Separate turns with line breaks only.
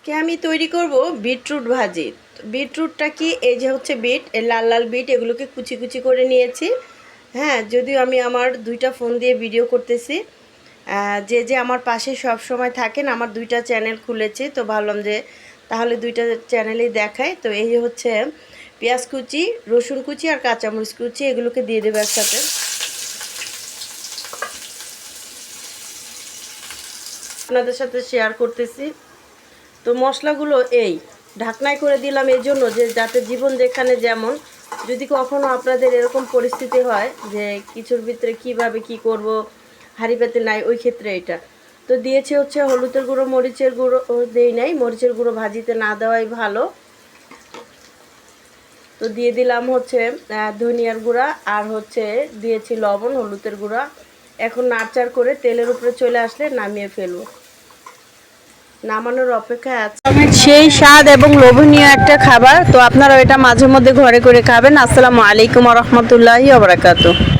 আজকে আমি তৈরি করব বিটরুট ভাজি। বিটরুটটা কি, এই যে হচ্ছে বিট, এই লাল লাল বিট, এগুলোকে কুচি কুচি করে নিয়েছি। হ্যাঁ, যদিও আমি আমার দুইটা ফোন দিয়ে ভিডিও করতেছি। যে যে আমার পাশে সব সময় থাকেন, আমার দুইটা চ্যানেল খুলেছি, তো ভাবলাম যে তাহলে দুইটা চ্যানেলেই দেখাই। তো এই হচ্ছে পেঁয়াজ কুচি, রসুন কুচি আর কাঁচামরিচ কুচি, এগুলোকে দিয়ে দেবো একসাথে। আপনাদের সাথে শেয়ার করতেছি। তো মশলাগুলো এই ঢাকনায় করে দিলাম এই জন্য যে যাতে জীবন যেখানে যেমন, যদি কখনো আপনাদের এরকম পরিস্থিতি হয় যে কিছুর ভিতরে কিভাবে কি করব, হাঁড়ি পাতে নাই, ওই ক্ষেত্রে এটা তো দিয়েছে হচ্ছে হলুদের গুঁড়ো, মরিচের গুঁড়ো দেই নাই, মরিচের গুঁড়ো ভাজিতে না দেওয়াই ভালো। তো দিয়ে দিলাম হচ্ছে ধনিয়ার গুঁড়া, আর হচ্ছে দিয়েছি লবণ, হলুদের গুঁড়া। এখন নাড়চাড় করে তেলের উপরে চলে আসলে নামিয়ে ফেলবো। নামানোর অপেক্ষায় আছে। সেই স্বাদ এবং লোভনীয় একটা খাবার, তো আপনারা এটা মাঝে মধ্যে ঘরে করে খাবেন। আসসালামু আলাইকুম ওয়া রাহমাতুল্লাহি ওয়া বারাকাতুহু।